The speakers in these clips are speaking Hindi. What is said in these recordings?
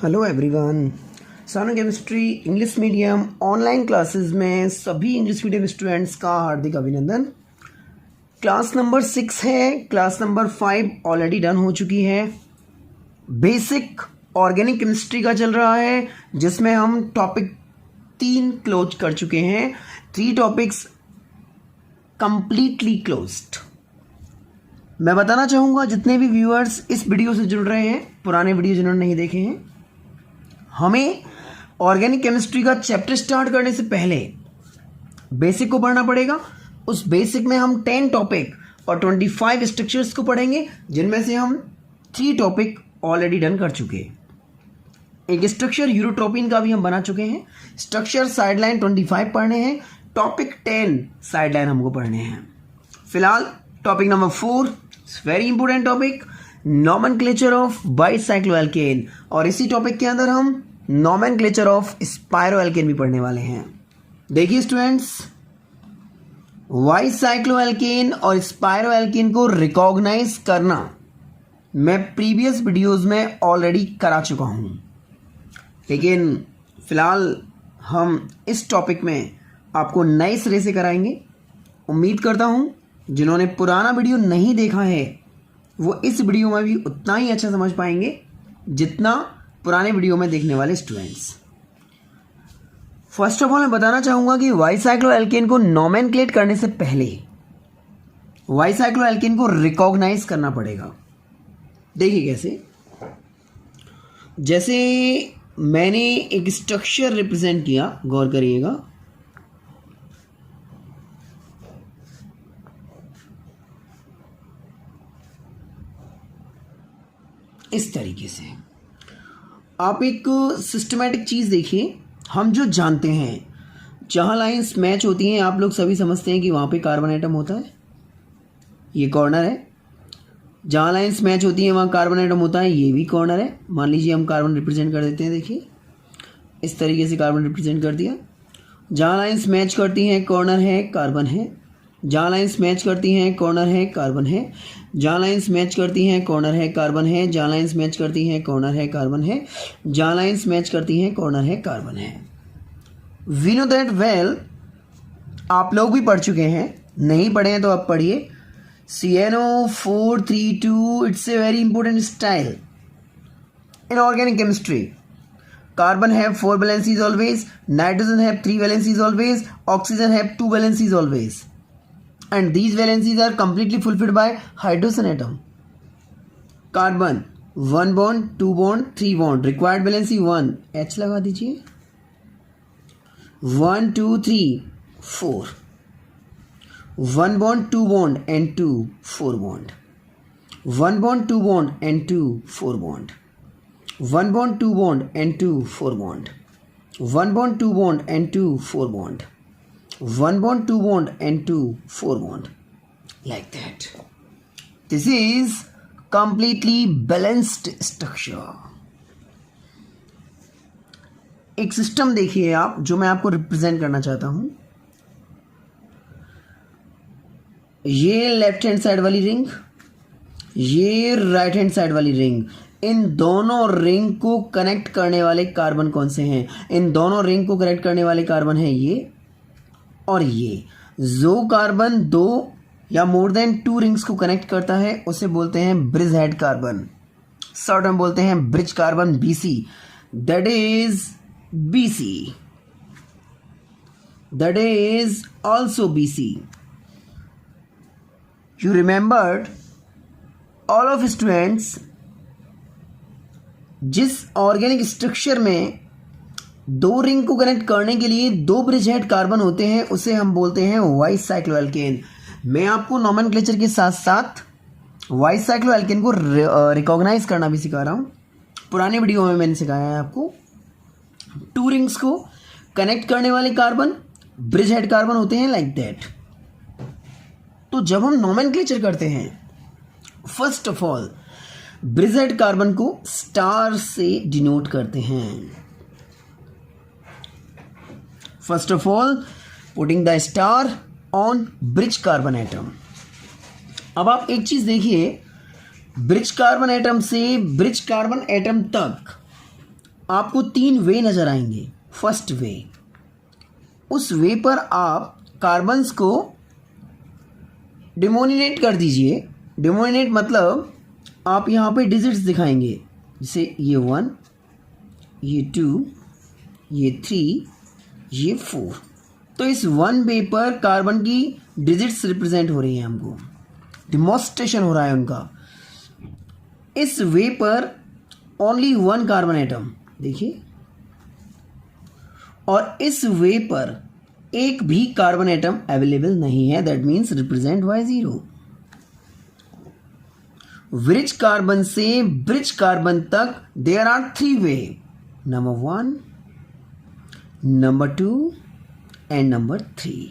Hello everyone. सानो chemistry English medium online classes में सभी इंग्लिश मीडियम स्टूडेंट्स का हार्दिक अभिनंदन। क्लास नंबर 6 है, क्लास नंबर 5 ऑलरेडी डन हो चुकी है। बेसिक ऑर्गेनिक केमिस्ट्री का चल रहा है जिसमें हम टॉपिक 3 क्लोज कर चुके हैं। 3 टॉपिक्स कंप्लीटली क्लोज्ड। मैं बताना चाहूँगा जितने भी व्यूअर्स इस वीडियो से जुड़ रहे हैं, पुराने वीडियो जिन्होंने नहीं देखे हैं, हमें ऑर्गेनिक केमिस्ट्री का चैप्टर स्टार्ट करने से पहले बेसिक को पढ़ना पड़ेगा। उस बेसिक में हम 10 टॉपिक और 25 स्ट्रक्चर्स को पढ़ेंगे, जिनमें से हम 3 टॉपिक ऑलरेडी डन कर चुके हैं। एक स्ट्रक्चर यूरोट्रोपिन का भी हम बना चुके हैं। स्ट्रक्चर साइडलाइन 25 पढ़ने हैं, टॉपिक 10 साइडलाइन हमको पढ़ने हैं। फिलहाल topic number 4 very important topic, nomenclature of bicycloalkane, और इसी टॉपिक के अंदर हम नॉमेनक्लेचर ऑफ स्पायरोएल्केन भी पढ़ने वाले हैं। देखिए स्टूडेंट्स, बाइसाइक्लोएल्केन और स्पायरोएल्केन को रिकॉग्नाइज करना मैं प्रीवियस वीडियोस में ऑलरेडी करा चुका हूं, लेकिन फिलहाल हम इस टॉपिक में आपको नए सिरे से कराएंगे। उम्मीद करता हूं जिन्होंने पुराना वीडियो नहीं देखा है वो इस वीडियो में भी उतना ही अच्छा समझ पाएंगे जितना पुराने वीडियो में देखने वाले स्टूडेंट्स। फर्स्ट ऑफ ऑल मैं बताना चाहूँगा कि बाइसाइक्लोएल्केन को नॉमेनक्लेट करने से पहले बाइसाइक्लोएल्केन को रिकॉग्नाइज करना पड़ेगा। देखिए कैसे, जैसे मैंने एक स्ट्रक्चर रिप्रेजेंट किया, गौर करिएगा। इस तरीके से आप एक सिस्टमैटिक चीज़ देखिए। हम जो जानते हैं, जहाँ लाइंस मैच होती हैं आप लोग सभी समझते हैं कि वहाँ पे कार्बन एटम होता है। ये कॉर्नर है, जहाँ लाइंस मैच होती हैं वहाँ कार्बन एटम होता है। ये भी कॉर्नर है। मान लीजिए हम कार्बन रिप्रेजेंट कर देते हैं। देखिए इस तरीके से कार्बन रिप्रेजेंट कर दिया। जहाँ लाइंस मैच करती हैं कॉर्नर है, कार्बन है। जहाँ लाइंस मैच करती हैं कॉर्नर है, कार्बन है। जहाँ लाइंस मैच करती हैं कॉर्नर है, कार्बन है। जहाँ लाइंस मैच करती हैं कॉर्नर है, कार्बन है। जहाँ लाइंस मैच करती हैं कॉर्नर है, कार्बन है। We know that well. आप लोग भी पढ़ चुके हैं, नहीं पढ़े हैं तो आप पढ़िए। CnO432 it's a very important style in organic chemistry. Carbon have 4 valencies always, nitrogen have 3 valencies always, oxygen have 2 valencies always, and these valencies are completely fulfilled by hydrogen atom. Carbon 1 bond, 2 bond, 3 bond, required valency 1, H लगा दीजिए। 1 2 3 4, 1 bond 2 bond and 2 4 bond, 1 bond 2 bond and 2 4 bond, 1 bond 2 bond and 2 4 bond, 1 bond 2 bond and 2 4 bond, 1 bond 2 bond and 2 4 bond, like that. This is completely balanced structure. एक सिस्टम देखिए आप, जो मैं आपको रिप्रेजेंट करना चाहता हूं। ये लेफ्ट हैंड साइड वाली रिंग, ये राइट हैंड साइड वाली रिंग, इन दोनों रिंग को कनेक्ट करने वाले कार्बन कौन से हैं? इन दोनों रिंग को कनेक्ट करने वाले कार्बन हैं ये और ये। जो कार्बन 2 या मोर देन 2 रिंग्स को कनेक्ट करता है उसे बोलते हैं ब्रिज हेड कार्बन, शॉर्ट में बोलते हैं bridge carbon, BC। That is BC, that is also BC। You remembered all of students, जिस ऑर्गेनिक स्ट्रक्चर में 2 रिंग को कनेक्ट करने के लिए 2 ब्रिज हेड कार्बन होते हैं उसे हम बोलते हैं बाइसाइक्लोएल्केन। मैं आपको नॉमेनक्लेचर के साथ साथ बाइसाइक्लोएल्केन को रिकॉग्नाइज करना भी सिखा रहा हूँ। पुराने वीडियो में मैंने सिखाया है आपको। 2 रिंग्स को कनेक्ट करने वाले कार्बन ब्रिज हेड कार्बन होते हैं, लाइक दैट। तो जब हम नॉमेनक्लेचर करते हैं, first of all bridge head carbon को स्टार से डिनोट करते हैं। First of all putting the star on bridge carbon atom. अब आप एक चीज देखिए, ब्रिज कार्बन एटम से ब्रिज कार्बन एटम तक आपको 3 वे नज़र आएंगे। फर्स्ट वे, उस वे पर आप कार्बन्स को डिमोनिनेट कर दीजिए। डिमोनिनेट मतलब आप यहाँ पे डिजिट्स दिखाएंगे, जैसे ये 1, ये 2, ये 3, ये 4। तो इस 1 वे पर कार्बन की डिजिट्स रिप्रेजेंट हो रही हैं, हमको डिमॉन्स्ट्रेशन हो रहा है उनका। इस वे पर ओनली 1 कार्बन एटम, देखिए, और इस वे पर एक भी कार्बन एटम अवेलेबल नहीं है, that means represent by 0। Bridge carbon से ब्रिज कार्बन तक there are 3 way, number 1, number 2 and number 3।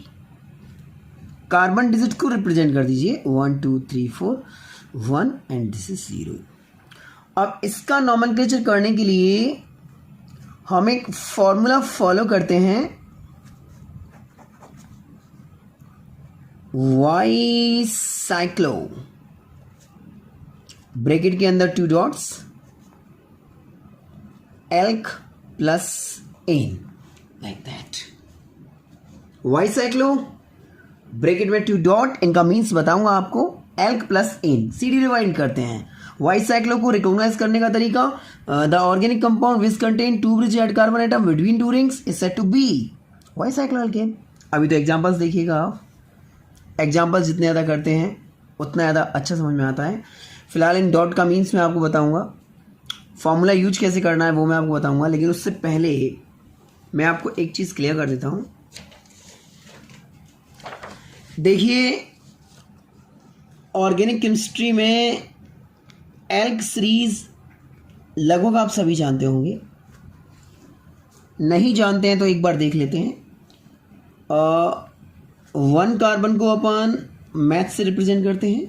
Carbon digit को रिप्रेजेंट कर दीजिए 1 2 3 4 1 एंड दिस इज 0। अब इसका नॉमेनक्लेचर करने के लिए हम एक फॉर्मूला फॉलो करते हैं, वाई साइक्लो, ब्रैकेट के अंदर 2 dots, alk plus n, like that. Y cyclo bracket में 2 डॉट, इनका मीन्स बताऊंगा आपको, एल्क प्लस एन। सीडी डिवाइड करते हैं। वाई साइक्लो को रिकॉग्नाइज करने का तरीका, the organic compound which contain 2 bridge at carbon atom between 2 rings is said to be bicyclo alkane. अभी तो एग्जांपल्स देखिएगा आप, एग्जांपल्स जितने ज़्यादा करते हैं उतना ज़्यादा अच्छा समझ में आता है। फिलहाल इन डॉट का मीन्स मैं आपको बताऊंगा, फॉर्मूला यूज कैसे करना है वो मैं आपको बताऊंगा, लेकिन उससे पहले मैं आपको एक चीज़ क्लियर कर देता हूँ। देखिए, ऑर्गेनिक केमिस्ट्री में एल्क सीरीज लगभग आप सभी जानते होंगे, नहीं जानते हैं तो एक बार देख लेते हैं। 1 कार्बन को अपन मैथ से रिप्रेजेंट करते हैं,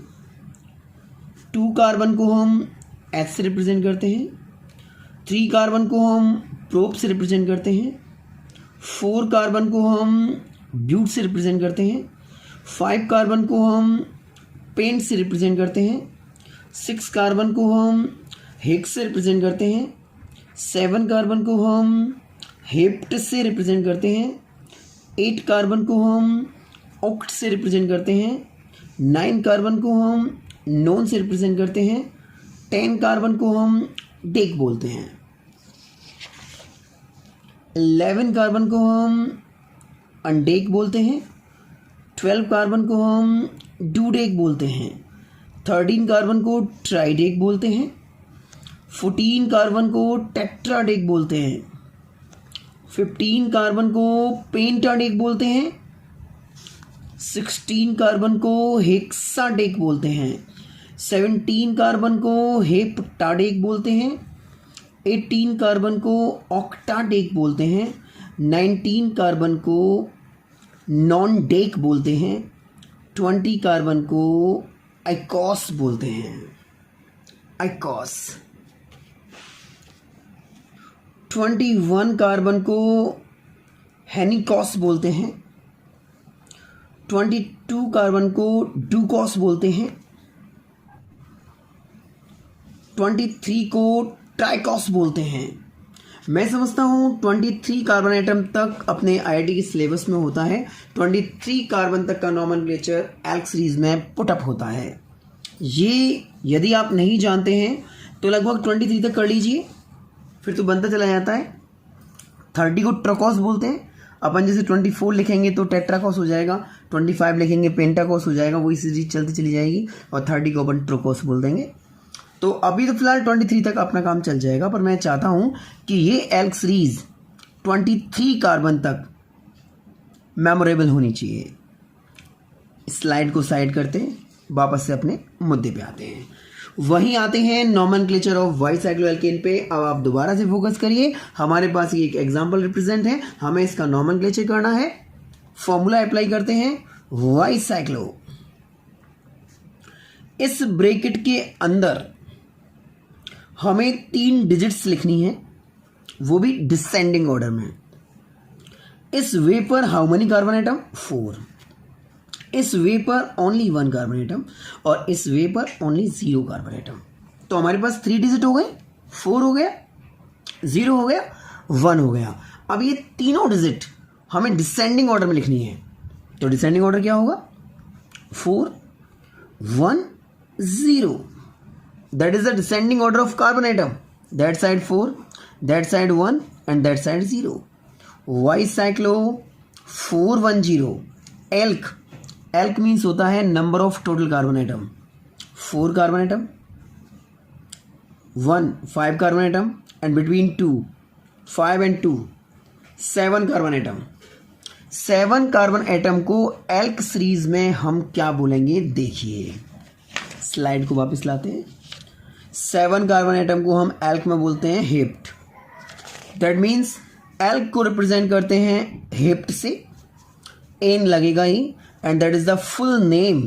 2 कार्बन को हम एच से रिप्रेजेंट करते हैं, 3 कार्बन को हम प्रोप से रिप्रेजेंट करते हैं, 4 कार्बन को हम ब्यूट से रिप्रेजेंट करते हैं, 5 कार्बन को हम पेंट से रिप्रेजेंट करते हैं, 6 कार्बन को हम हेक्स से रिप्रेजेंट करते हैं, 7 कार्बन को हम हेप्ट से रिप्रेजेंट करते हैं, 8 कार्बन को हम ऑक्ट से रिप्रेजेंट करते हैं, 9 कार्बन को हम नॉन से रिप्रेजेंट करते हैं, 10 कार्बन को हम डेक बोलते हैं, 11 कार्बन को हम अनडेक बोलते हैं, 12 कार्बन को हम डूडेक बोलते हैं, 13 कार्बन को ट्राइडेक बोलते हैं, 14 कार्बन को टेट्राडेक बोलते हैं, 15 कार्बन को पेंटाडेक बोलते हैं, 16 कार्बन को हेक्साडेक बोलते हैं, 17 कार्बन को हेप्टाडेक बोलते हैं, 18 कार्बन को ऑक्टाडेक बोलते हैं, 19 कार्बन को नॉन डेक बोलते हैं, 20 कार्बन को आइकॉस बोलते हैं, आइकॉस। 21 कार्बन को हेनिकॉस बोलते हैं, 22 कार्बन को डूकॉस बोलते हैं, 23 को ट्राइकॉस बोलते हैं। मैं समझता हूँ 23 कार्बन एटम तक अपने आईआईटी के सिलेबस में होता है। 23 कार्बन तक का नॉमेनक्लेचर एल्क सीरीज में पुटअप होता है। ये यदि आप नहीं जानते हैं तो लगभग 23 तक कर लीजिए, फिर तो बनता चला जाता है। 30 को ट्रोकॉस बोलते हैं, अपन जैसे 24 लिखेंगे तो टेट्राकॉस हो जाएगा, 25 लिखेंगे पेंटाकॉस हो जाएगा, वही सीरीज चलती चली जाएगी, और 30 को अपन ट्रोकॉस बोल देंगे। तो अभी तो फिलहाल 23 तक अपना काम चल जाएगा, पर मैं चाहता हूँ कि ये एल्क सीरीज 23 कार्बन तक मेमोरेबल होनी चाहिए। स्लाइड को साइड करते हैं, वापस से अपने मुद्दे पे आते हैं। वहीं आते हैं नॉमेनक्लेचर ऑफ वाई साइक्लोएल्केन पे। अब आप दोबारा से फोकस करिए, हमारे पास ये एक एग्जाम्पल रिप्रेजेंट है, हमें इसका नॉमेनक्लेचर करना है। फॉर्मूला अप्लाई करते हैं, वाई साइक्लो, इस ब्रैकेट के अंदर हमें 3 डिजिट्स लिखनी है, वो भी डिसेंडिंग ऑर्डर में। इस वे पर हाउ मेनी कार्बन एटम? 4। इस वे पर ओनली 1 कार्बन एटम, और इस वे पर ओनली 0 कार्बन एटम। तो हमारे पास 3 डिजिट हो गए, 4 हो गया, 0 हो गया, 1 हो गया। अब ये तीनों डिजिट हमें डिसेंडिंग ऑर्डर में लिखनी है, तो डिसेंडिंग ऑर्डर क्या होगा? 4 1 0, that is the descending order of carbon atom. That side 4, that side 1 and that side 0। Y cyclo 410। Alk, alk means होता है number of total carbon atom. 4 carbon atom, 1 5 carbon atom and between 2 5 and 2 7 carbon atom. 7 carbon atom को एल्क सीरीज में हम क्या बोलेंगे? देखिए, स्लाइड को वापस लाते हैं। 7 कार्बन आइटम को हम एल्क में बोलते हैं हेप्ट। दैट मीन्स एल्क को रिप्रेजेंट करते हैं हेप्ट से, एन लगेगा ही, and that is the full name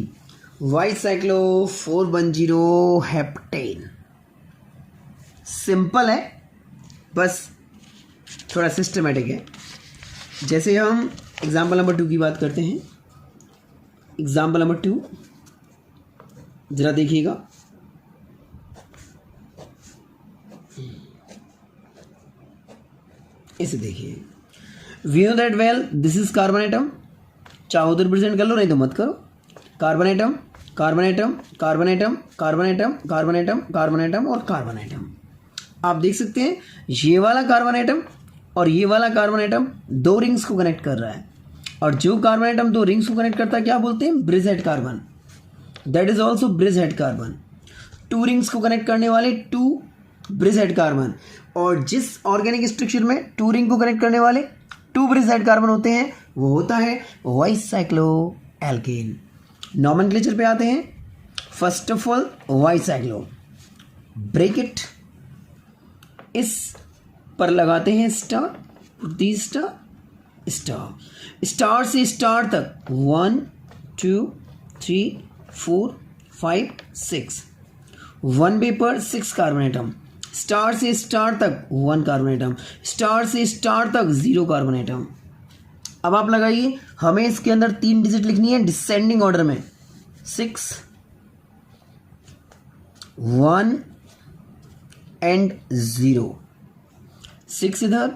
Y cyclo 410 heptane. Simple है, बस थोड़ा सिस्टमेटिक है। जैसे हम एग्जाम्पल नंबर 2 की बात करते हैं। एग्जाम्पल नंबर 2 जरा देखिएगा। इसे देखिए, we know that well this is carbon atom. चाहो तो रिप्रेजेंट कर लो, नहीं तो मत करो। Carbon atom, carbon atom, carbon atom, carbon atom, carbon atom, carbon atom और कार्बन आइटम। आप देख सकते हैं ये वाला कार्बन आइटम और ये वाला कार्बन आइटम 2 रिंग्स को कनेक्ट कर रहा है, और जो कार्बन आइटम 2 रिंग्स को कनेक्ट करता है क्या बोलते हैं? Bridge head carbon. That is also bridge head carbon. 2 rings को कनेक्ट करने वाले 2 ब्रिज हेड कार्बन, और जिस ऑर्गेनिक स्ट्रक्चर में 2 रिंग को कनेक्ट करने वाले 2 ब्रिज हेड कार्बन होते हैं वो होता है वाइस साइक्लो एल्केन। नॉमेनक्लेचर पे आते हैं। First of all vice cyclo, bracket इस पर लगाते हैं स्टार, दी स्टार, स्टार, स्टार से स्टार तक 1 2 3 4 5 6, 1 पेपर 6 कार्बन आइटम। स्टार से स्टार तक 1 कार्बन आइटम, स्टार से स्टार तक 0 कार्बन आइटम। अब आप लगाइए, हमें इसके अंदर 3 डिजिट लिखनी है डिसेंडिंग ऑर्डर में। 6 1 एंड 0। 6 इधर,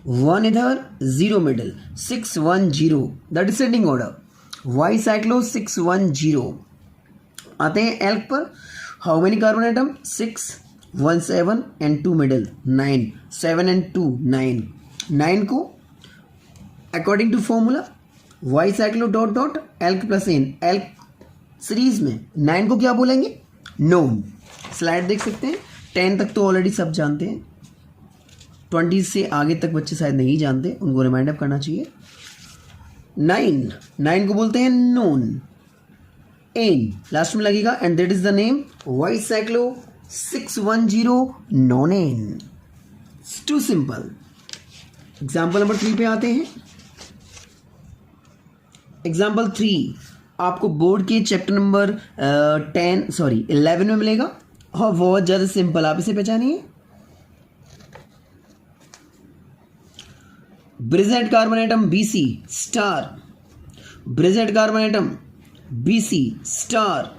1 इधर, 0 middle, 6 1 0, the descending order. Bicyclo 6 1 0। आते हैं एल्क पर। How many carbon atom? 6 1 7 and 2 middle, 9 7 and 2 9। 9 को according to formula bicyclo dot dot alk plus n, alk series में 9 को क्या बोलेंगे? नोन। स्लाइड देख सकते हैं। 10 तक तो ऑलरेडी सब जानते हैं, 20 से आगे तक बच्चे शायद नहीं जानते, उनको रिमाइंड अप करना चाहिए। 9 को बोलते हैं नोन। एन लास्ट में लगेगा and that is the name Y cyclo 610 nonane. It's too simple. Example number 3 पे आते हैं। एग्जाम्पल 3 आपको बोर्ड के चैप्टर नंबर 11 में मिलेगा, और बहुत ज़्यादा सिंपल, आप इसे पहचानिए। Bridged carbon atom BC star, bridged carbon atom BC star,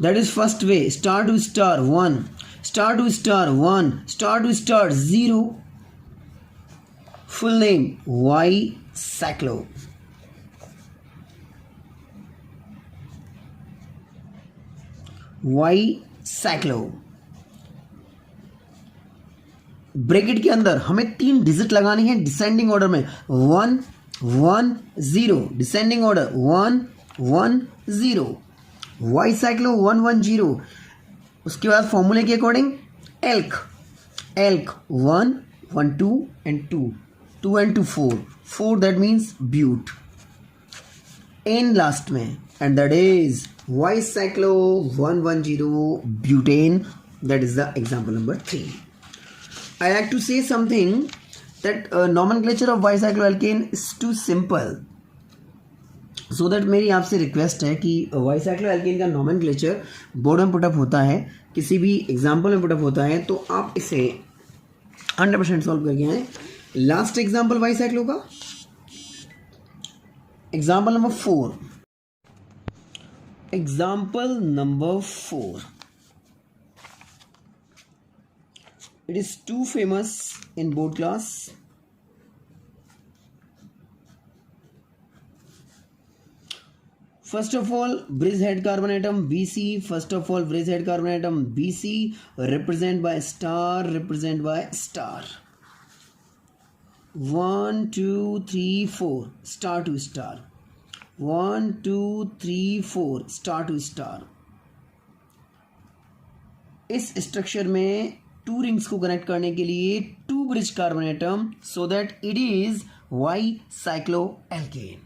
that is first way, star to star 1, star to star 1, star to star 0। Full name Y cyclo. Bi cyclo. Bracket के अंदर हमें 3 डिजिट लगानी है डिसेंडिंग ऑर्डर में। 1 1 0, डिसेंडिंग ऑर्डर 1 1 0। Y cyclo 1 1 0। उसके बाद फॉर्मूले के according alk 1 1 2 and 2 and 2 4, that means but. Ane last में and that is bi cyclo 110 butane. That is the example number 3. I like to say something that nomenclature of bicycloalkane is too simple. So that मेरी आपसे रिक्वेस्ट है कि bicycloalkane का nomenclature बोर्ड में पुटअप होता है, किसी भी एग्जाम्पल में पुटअप होता है, तो आप इसे 100% सॉल्व करके आए। लास्ट एग्जाम्पल बाइसाइक्लो का, example number 4। Example number 4, It is too famous in board class. First of all, bridge head carbon atom BC. First of all, bridge head carbon atom BC represent by star. 1 2 3 4 star to star. 1 2 3 4 star to star. इस स्ट्रक्चर में 2 रिंग्स को कनेक्ट करने के लिए 2 bridge carbon atom, so that it is bicycloalkane.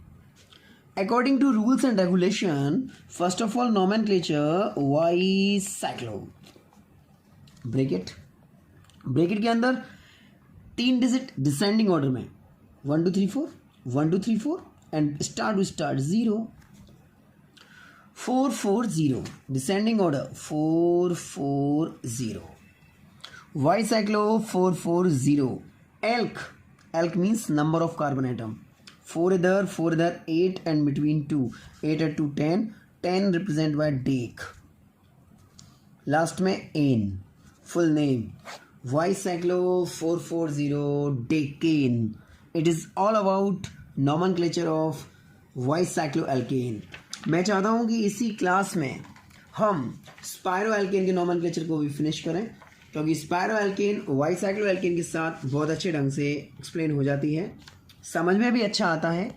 According to rules and regulation, first of all nomenclature Y cyclo. Bracket के अंदर 3 डिजिट डिसेंडिंग ऑर्डर में 1 2 3 4 1 2 3 4 and star to star 0 4 4 0 descending order 4 4 0. Y cyclo 4 4 0. Alk means number of carbon atom. 4 इधर 8 and between 2. 8 at 2 10 represent by Dake. Last में n. Full name Y cyclo 440 Decane. It is all about nomenclature of Y cycloalkane. मैं चाहता हूँ कि इसी क्लास में हम स्पायरोएल्केन के नोमेनक्लेचर को भी फिनिश करें, क्योंकि स्पायरोएल्केन Y cycloalkane के साथ बहुत अच्छे ढंग से एक्सप्लेन हो जाती है, समझ में भी अच्छा आता है.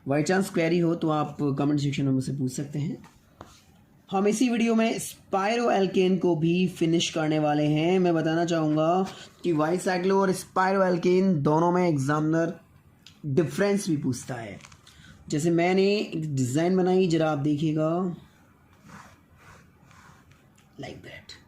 बाई चांस क्वेरी हो तो आप कमेंट सेक्शन में मुझसे पूछ सकते हैं. हम इसी वीडियो में स्पायरोएल्केन को भी फिनिश करने वाले हैं. मैं बताना चाहूँगा कि वाई साइक्लो और स्पायरोएल्केन दोनों में एग्जामिनर डिफरेंस भी पूछता है. जैसे मैंने एक डिज़ाइन बनाई, जरा आप देखिएगा, like that.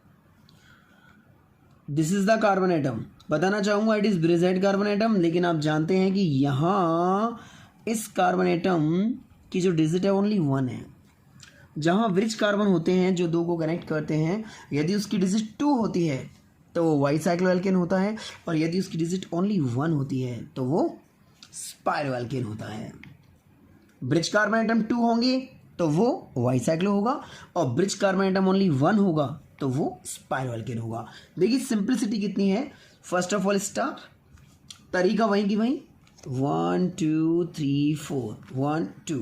This is the carbon atom. बताना चाहूँगा it is bridge carbon atom, लेकिन आप जानते हैं कि यहाँ इस कार्बन एटम की जो डिजिट है ओनली 1 है. जहाँ ब्रिज कार्बन होते हैं जो 2 को कनेक्ट करते हैं, यदि उसकी डिजिट 2 होती है तो वो वाई साइक्लोएल्केन होता है, और यदि उसकी डिजिट ओनली 1 होती है तो वो स्पायरोएल्केन होता है. ब्रिज कार्बन एटम 2 होंगे तो वो वाई साइक्लो होगा, और ब्रिज कार्बन एटम ओनली 1 होगा तो वो स्पायरोएल्केन होगा. देखिए सिंपलिसिटी कितनी है. फर्स्ट ऑफ ऑल स्टार, तरीका वहीं की वहीं, 1 2 3 4 1 2.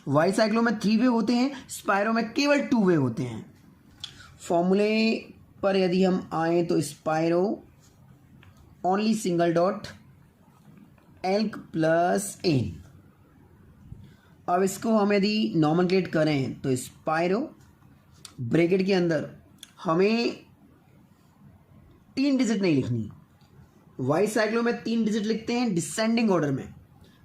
वाई साइक्लो में 3 वे होते हैं, स्पायरो में केवल 2 वे होते हैं. फॉर्मूले पर यदि हम आए तो spiro only single dot alk plus ane. अब इसको हम यदि नॉमेनक्लेट करें तो स्पायरो ब्रैकेट के अंदर हमें 3 डिजिट नहीं लिखनी. वाई साइक्लो में 3 डिजिट लिखते हैं डिसेंडिंग ऑर्डर में,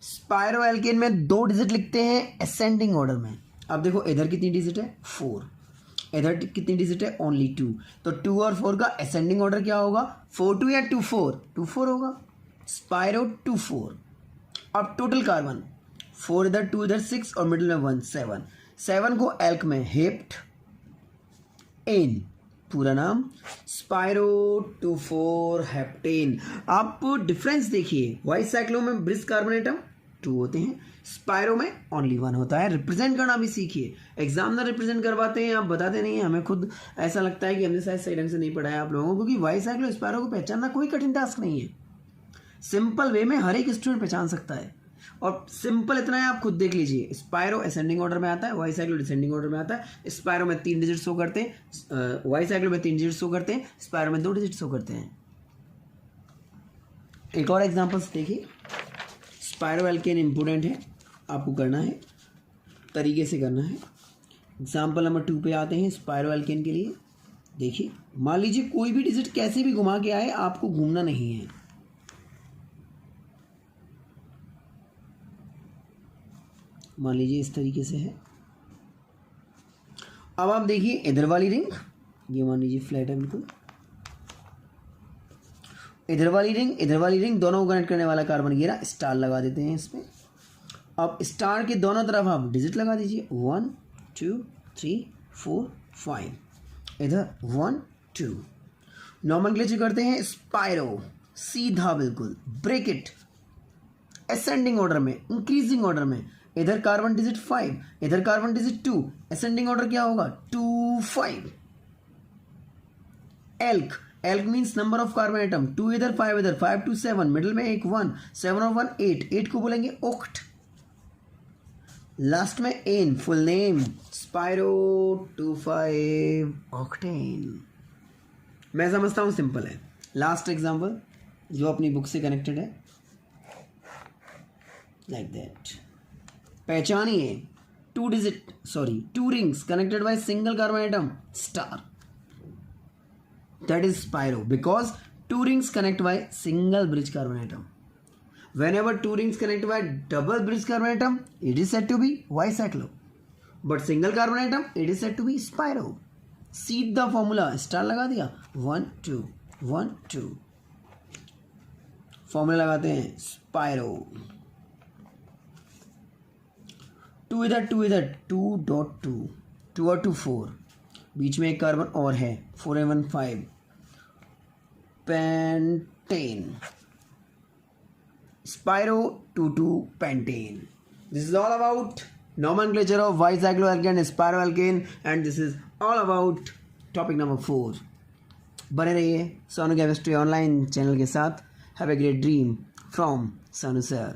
स्पायरोएल्केन में 2 डिजिट लिखते हैं असेंडिंग ऑर्डर में. अब देखो इधर कितनी डिजिट है 4, इधर कितनी डिजिट है ओनली 2. तो 2 और 4 का असेंडिंग ऑर्डर क्या होगा, 4 2 या 2 4, 2 4 होगा. स्पायरो 2 4. अब टोटल कार्बन 4 इधर 2 इधर 6 और मिडिल में 1 7. 7 को एल्क में हेप्ट एन, पूरा नाम स्पायरो 2 4 हेप्टेन. आप डिफरेंस देखिए, वाई साइक्लो में ब्रिज कार्बन एटम 2 होते हैं, स्पायरो में ओनली 1 होता है. रिप्रेजेंट करना भी सीखिए. एग्जामिनर रिप्रेजेंट करवाते हैं, आप बताते नहीं हैं. हमें खुद ऐसा लगता है कि हमने शायद सही ढंग से नहीं पढ़ाया आप लोगों को, क्योंकि वाई साइक्लो स्पायरो को पहचानना कोई कठिन टास्क नहीं है. सिंपल वे में हर एक स्टूडेंट पहचान सकता है. और सिंपल इतना है, आप खुद देख लीजिए. स्पायरो असेंडिंग ऑर्डर में आता है, वाई साइक्लो डिसेंडिंग ऑर्डर में आता है. स्पायरो में 3 डिजिट शो करते हैं, वाई साइक्लो में 3 डिजिट शो करते हैं, स्पायरो में 2 डिजिट शो करते हैं. एक और एग्जांपल्स देखिए. स्पायरोएल्केन इंपॉर्टेंट है, आपको करना है, तरीके से करना है. एग्जाम्पल नंबर 2 पे आते हैं स्पायरोएल्केन के लिए. देखिए मान लीजिए कोई भी डिजिट कैसे भी घुमा के आए, आपको घूमना नहीं है. मान लीजिए इस तरीके से है. अब आप देखिए इधर वाली रिंग, ये मान लीजिए फ्लैट है बिल्कुल. इधर वाली रिंग दोनों को कनेक्ट करने वाला कार्बन घेरा स्टार लगा देते हैं इसमें. अब स्टार के दोनों तरफ आप डिजिट लगा दीजिए, 1 2 3 4 5. इधर 1 2. नॉमेनक्लेचर करते हैं स्पायरो, सीधा बिल्कुल, ब्रैकेट असेंडिंग ऑर्डर में, इंक्रीजिंग ऑर्डर में. इधर कार्बन डिजिट 5, इधर कार्बन डिजिट 2, असेंडिंग ऑर्डर क्या होगा 2 5. Elk alk means number of carbon atom, 2 इधर 5 इधर, 5 to 7, मिडिल में एक 1, 7 और 1 8, 8 को बोलेंगे ओक्ट। लास्ट में n, full name spiro 25 octane. मैं समझता हूं सिंपल है। लास्ट एग्जांपल जो अपनी बुक से कनेक्टेड है, like that. पहचानिए, 2 rings connected by single carbon atom, star. That is spiro because 2 rings connect by single bridge carbon atom. Whenever 2 rings connect by double bridge carbon atom, it is said to be bicyclo. But single carbon atom, it is said to be spiro. सीधा फॉर्मूला, स्टार लगा दिया, 1 2 1 2, फॉर्मूला लगाते हैं स्पाइरो। 2 इधर 2.2, 2 और 2 4, बीच में एक कार्बन और है, 4 and 1 5, pentane, spiro 2 pentane. This is all about nomenclature of bicycloalkane, spiroalkane, and this is all about topic number 4. बने रहिए सोनू केमिस्ट्री ऑनलाइन चैनल के साथ। Have a great dream from Sonu sir.